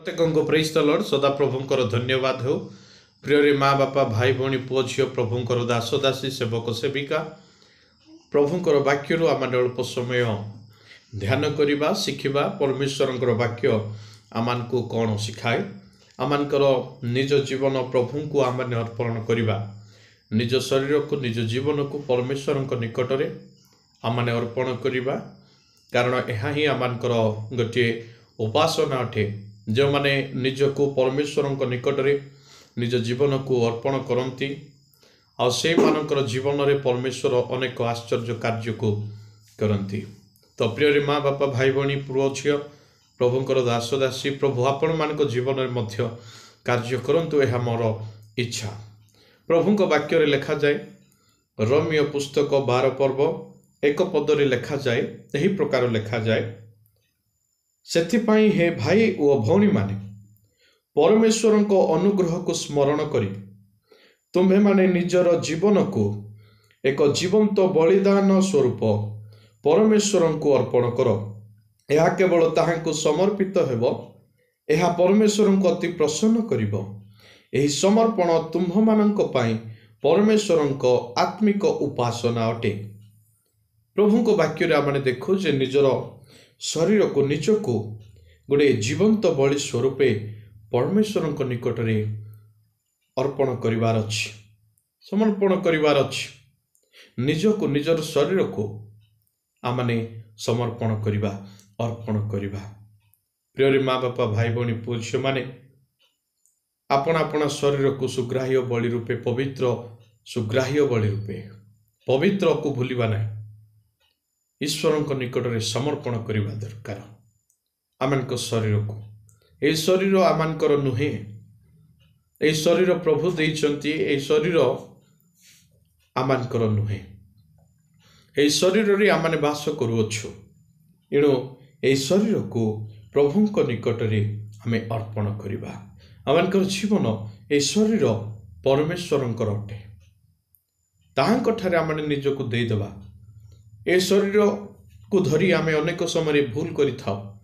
प्रत्येक praise the Lord सदा प्रभुंकर धन्यवाद हो। प्रिय माँ बापा भाई भौणी पुओ झील प्रभुंकर दास दासी सेवक सेविका प्रभुंकर वाक्य आम अल्प समय ध्यान करवा शिखा। परमेश्वर वाक्य आम को कौन शिखाए, आमर निज जीवन प्रभु को आम अर्पण करवा, निज शरीर को निज जीवन को परमेश्वर निकट में आम अर्पण करवा। कारण यह ही आमर गोटे उपासना अटे। जो माने निज को परमेश्वर निकट में निज जीवन को अर्पण करती आ से मानकर जीवन में परमेश्वर अनेक आश्चर्य कार्य को करती। तो प्रिय माँ बापा भाई भौणी पुओ झील प्रभुंकर दास दासी प्रभु आपण मान जीवन में मध्य कार्य करंतु यह मोर इच्छा। प्रभुंक वाक्य लिखा जाए रोमियो पुस्तक 12 पर्व 1 पदरे लिखा जाए यही प्रकार लिखा जाए, सेथिपाई हे भाई और भौणी माने परमेश्वर को अनुग्रह को स्मरण करी तुम्हें माने निजर जीवन को एक जीवंत बलिदान स्वरूप परमेश्वर को अर्पण कर। यह केवल ताहां समर्पित हेब, यह परमेश्वर को अति प्रसन्न करिब। यही समर्पण तुम्ह मानक पाई परमेश्वर को आत्मिक उपासना अटे। प्रभु को वाक्य आम देखु जे निजर शरीर को निज को गोटे जीवंत बलि स्वरूप परमेश्वर निकट में अर्पण करिवार अछि, समर्पण करिवार अछि। निज को निजर शरीर को आमने समर्पण करिवा, अर्पण करिवा। प्रिय माँ बापा भाई भौणी पुओ झील माने आपण आपण शरीर को सुग्राह्य बलि रूपे पवित्र सुग्राह्य बलि रूपे पवित्र को भूलिबा नहीं, ईश्वर निकट में समर्पण करवा दरकार। आमन शरीर को ये शरीर आमर नुहे, ये शरीर प्रभु देइचंती, ये शरीर आमर नुहे। ये शरीर रे आमने वास करुअछु, एणु ये शरीर को प्रभु निकट में आम अर्पण करवा। आमर जीवन ये शरीर परमेश्वर अटे, ताहां आम निज को देदेवा। ए शरीर को धरी आमे अनेक समय भूल करि थाउ।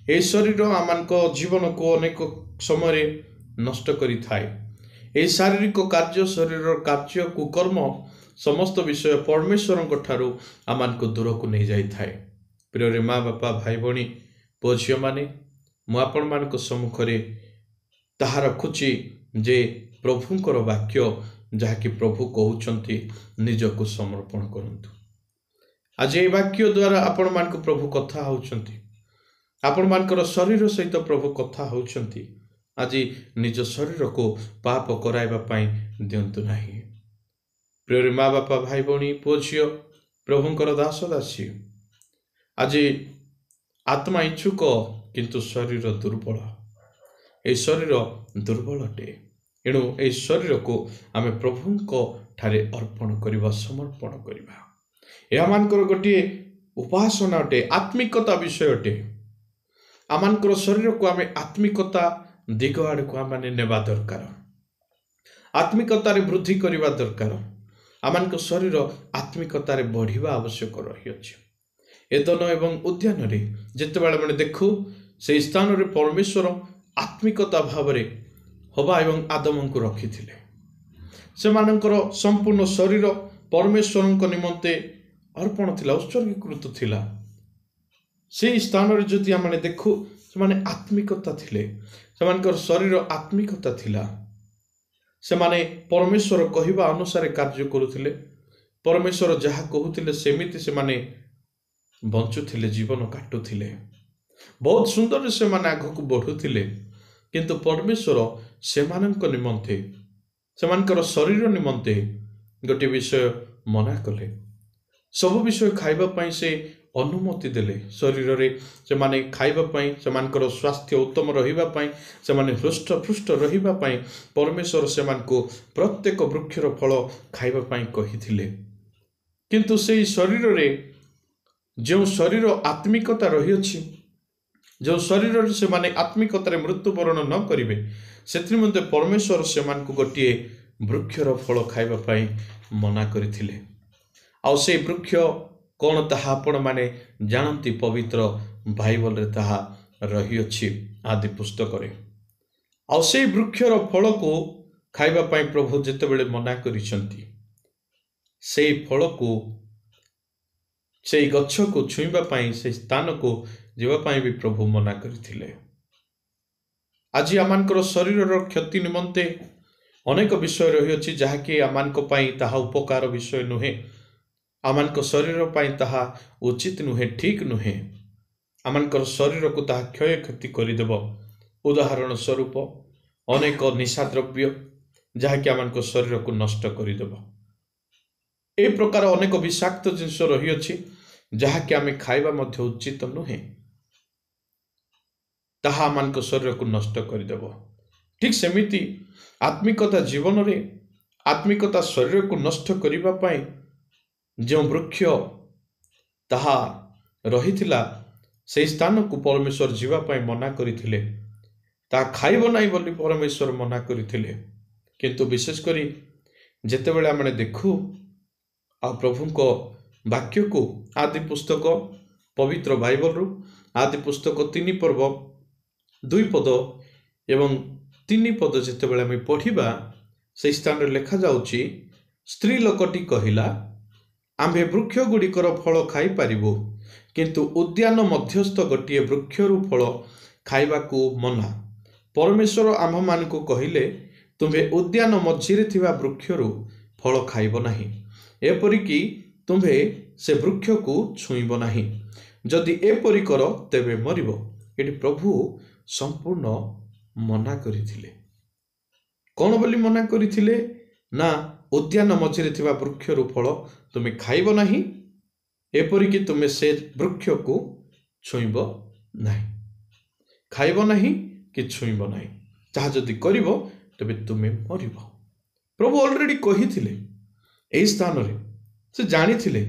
ए शरीर आमान जीवन को अनेक समय नष्ट करि थाए। ए शारीरिक कार्य शरीर कार्य कुकर्म समस्त विषय परमेश्वर ठारू आमान को दूर को नहीं जाई थाए। प्रिय माँ बापा भाई भौणी पुओ झील माने मु आपण मान सम्मुख ताहा रखुची जे प्रभुंकर वाक्य जहाँकि प्रभु कहउचंती निज को समर्पण करंतु। आज ये वाक्य द्वारा आपण मान प्रभु कथा होउचंती, आपण मानकर शरीर सहित प्रभु कथा होउचंती। आज निज शरीर को पाप कराइबा पाई दियंतु नाही। प्रिय माँ बापा भाई भौणी पुओ झील प्रभुंकर दास दासी आज आत्मा इच्छुक किंतु शरीर दुर्बल। ए शरीर दुर्बल अटे, एणु ए शरीर को आमे प्रभुंको ठारे अर्पण करवा, समर्पण करवा। यह मानकर गोटे उपासना अटे, आत्मिकता विषय अटे। आमर शरीर को आम आत्मिकता दिग आड़ को आम नेबा दरकार, आत्मिकतार वृद्धि करवा दरकार। आमर शरीर आत्मिकतार बढ़िया आवश्यक रही अछि। एदन एवं उद्यान रे जेतेबेले माने देखु से स्थान रे परमेश्वर आत्मिकता भाव हवा एवं आदम को रखिथिले। से मानकर संपूर्ण शरीर परमेश्वर निमंते अर्पण थिला, उत्सर्गीकृत थिला। से स्थान रे जदि आमने देखु से माने आत्मिकता थिले, से मानकर शरीर आत्मिकता थिला। से माने परमेश्वर कहिबा अनुसार कार्य करुथिले, परमेश्वर जहा कहूथिले सेमिति से माने बंचुथिले, जीवन काटुथिले। बहुत सुंदर से माने आग को बढ़ुथिले, किंतु परमेश्वर सेमानंक निमंते सेमानकर शरीर निमंते गोटे विषय मना कले। सब विषय खाइबा पाई से अनुमति देले। शरीर रे से माने खाइबा पाई, से मानकर स्वास्थ्य उत्तम रहिबा पाई, से माने हृष्ट पृष्ठ रहिबा पाई परमेश्वर से मान को प्रत्येक वृक्षर फल खाइबा पाई कहिथिले। किंतु से शरीर रे जो शरीर आत्मिकता रही अछि, जो शरीर से माने आत्मिकतार मृत्युवरण न करिवे, से मध्य परमेश्वर से मान को गोटे वृक्षर फल खाइबा पाई मना करथिले। आउ से वृक्ष कौन ताहा आपण माने जानती, पवित्र बाइबल रे ताहा रही अछि। आदि पुस्तक आउ से वृक्षर फल को खाइबा प्रभु जितेबले मना करिसंती से फल को से गछ को छुईबा से स्थान को जीवापाई भी प्रभु मना करथिले। आज आमानकर शरीर क्षति निमंते अनेक विषय रही अछि जहाँकि आमानक पई ताहा उपकार विषय नुहे, आमानक शरीर पई ताहा उचित नुहे, ठीक नुहे, आमानकर शरीर को ताहा क्षय क्षति करदेव। उदाहरण स्वरूप अनेक निशा द्रव्य जहाँकि आमानक शरीर को नष्ट करदेव। ए प्रकार अनेक विषाक्त जिनस रही अछि जहाँकि आमे खाइबा मध्य उचित नुहे, ताहा आमानक शरीर को नष्ट करदेव। ठीक सेमिति आत्मिकता जीवन रे आत्मिकता शरीर को नष्ट करिबा पई जो वृक्ष ताहा रहिथिला से स्थान को परमेश्वर जीवा पई मना करिथिले, ता खाइबो नाही बोली परमेश्वर मना करिथिले। किंतु विशेष करी जेतेबेले आमे देखु आ प्रभुको वाक्य को आदि पुस्तक पवित्र बाइबल रु आदि पुस्तक 3 पर्व 2 पद एवं 3 पद जेतेबेले आमे पढ़िबा से स्थान रे लेखा जाउची, स्त्री लोकटी कहिला आम्भे वृक्ष गुड़िकर फल खाई पारिबो, किंतु उद्यान मध्यस्थ गोटे वृक्षरु फल खाइबा को मना। परमेश्वर आम्भ मानकु कहिले तुम्भे उद्यान मझिरे थिबा वृक्षरु फल खाइबो नाही, एपरिकी तुम्भे से वृक्ष को छुईब नाही, जदि एपरि कर तेबे मरिबो। एटी प्रभु संपूर्ण मना करिथिले। कौन बोली मना करिथिले ना उद्यान मझिरे थिबा वृक्षरु फल तुमे खाइब नाही, एपरिकी तुमे से वृक्ष को छुईब नाही, खाइब नाही कि छुईब नाही, ताहा जदि करिबो तबे तुमे मरिबो। प्रभु ऑलरेडी कहिथिले एई स्थान रे, से जानिथिले,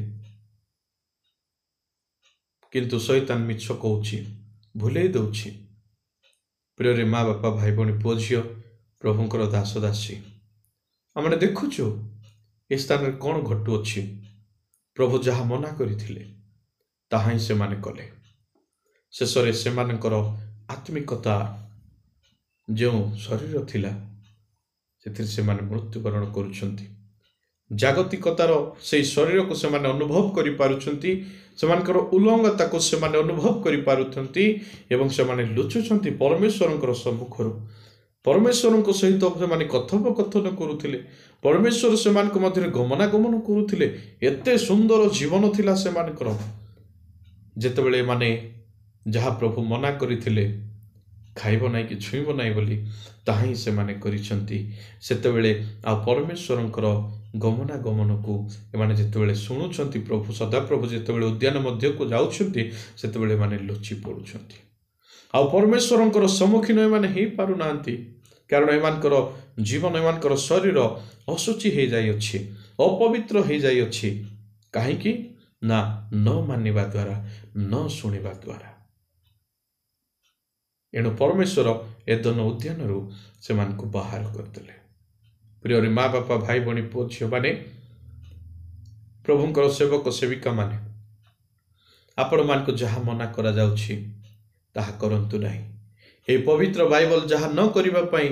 किंतु शैतान मिछ कहूछि, भुले दउछि। प्रिय रे माँ बापा भाई भौणी पुओ झियो प्रभुंकर दास दासी आमे देखुछु ए स्थान रे कोन घटु अछि। प्रभु जहा मना करिथिले ताहा ही से माने कले। शेषरे से मानकर आत्मिकता जो शरीर थिला सेथिर से माने मृत्युवरण करुछंती। जागतिकतार से शरीर को से माने अनुभव करि पारुछंती, सेमानकर उल्लंघता को से माने अनुभव करि पारुछंती एवं से माने लुचुछंती परमेश्वरंकर सम्मुखरु। परमेश्वरंक सहित से माने कथोपकथन करुथिले, परमेश्वर से मानक मध्य गमनागमन करुथिले। एते सुंदर जीवन थिला से मानकर, जेतेबेले माने जहा प्रभु मना करिथिले खाइब नाही कि छुईब नाही बोली ताहा ही से माने करिसंती। सेतेबेले आ परमेश्वरंकर गमनागमन को एमाने जेतेबेले सुनुछंती, प्रभु सदा प्रभु जेतेबेले उद्यान मध्य को जाउछंती सेतेबेले माने लुचि पडुछंती। आ परमेश्वरंकर सम्मुखीन एमाने हेई पारु नांती, कारण एमानकर जीवन एमानकर शरीर असुचि हे जाई अछि, अपवित्र हे जाई अछि। काहेकि ना न मानिबा द्वारा, न सुनिबा द्वारा। एणु परमेश्वर एदन उद्यान रु से मानकु बाहर करदेले। प्रिय रे माँ बापा भाई भौणी पुओ झियो माने, प्रभुंकर सेवक सेविका माने, आपण मानकु जहा मना करा जाउछि ताहा करंतु नाही। ए पवित्र बाइबल जहा न करिबा पई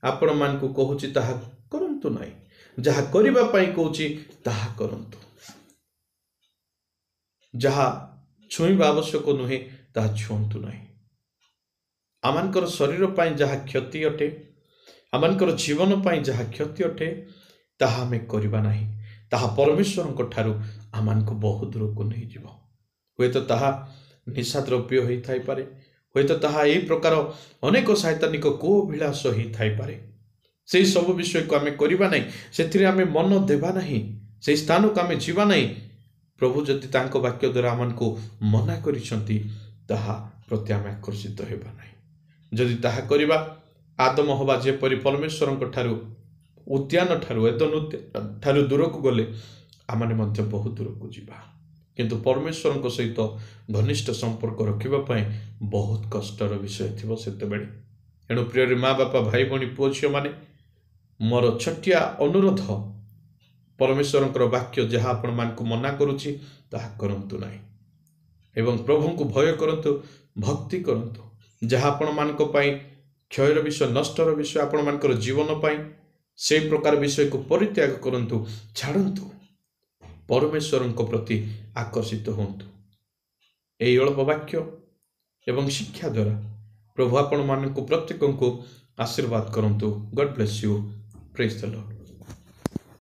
आपण मानकु कहूछि ताहा करंतु नाही, जहा करिबा पई कहूछि ताहा करंतु। जहा छुईबा आवश्यक नुहे ताहा छुंतु नाही। आमानकर शरीर पई जहा क्षति अटे, आमानकर जीवन पई जहा क्षति अटे ताहा हमें करिबा नाही। ताहा परमेश्वरंक ठारू आमानको बहुत दूर को नहीं जीव। हुए तो ताहा निशा द्रव्य होई थाई पारे, हुए तो ताहा एई प्रकार अनेक शैतानिक कोभिलास होई थाई पारे। से सब विषय को आमे करिबा नाही, सेथिरे आमे मन देबा नाही, से स्थान को आमे जीवा नाही। प्रभु जदि तांको वाक्य द्वारा आमानको मना करिसंती ताहा प्रति आमे आकर्षित हेबा नाही। जदि ताहा करिबा आदम हवा जेपरि परमेश्वरंक ठारू उद्यान ठारू एदन ठारू दूर को गले आमाने मध्य बहुत दूर को जीवा, किंतु परमेश्वरंक सहित घनिष्ठ संपर्क रखिबा पई बहुत कष्टर विषय थिबो सेतेबेले। एणु प्रिय माँ बापा भाई भौणी पुओ झियो माने, मोर छटिया अनुरोध, परमेश्वरंकर वाक्य जहा आपण मानकु मना करूछि ताहा करंतु नाही एवं प्रभुंकु भय करंतु, भक्ति करंतु। ଯାହା ଆପଣମାନଙ୍କ ପାଇଁ କ୍ଷୟର ବିଷୟ, ନଷ୍ଟର ବିଷୟ, ଆପଣମାନଙ୍କର ଜୀବନ ପାଇଁ ସେହି ପ୍ରକାର ବିଷୟକୁ ପରିତ୍ୟାଗ କରନ୍ତୁ, ଛାଡ଼ନ୍ତୁ, ପରମେଶ୍ୱରଙ୍କ ପ୍ରତି ଆକର୍ଷିତ ହୁଅନ୍ତୁ। ଏହି ଅଳ୍ପ ବାକ୍ୟ ଏବଂ ଶିକ୍ଷା ଦ୍ୱାରା ପ୍ରଭୁ ଆପଣମାନଙ୍କୁ ପ୍ରତ୍ୟେକଙ୍କୁ ଆଶୀର୍ବାଦ କରନ୍ତୁ। ଗଡ୍ ବ୍ଲେସ୍ ୟୁ। ପ୍ରେଜ୍ ଦ ଲର୍ଡ।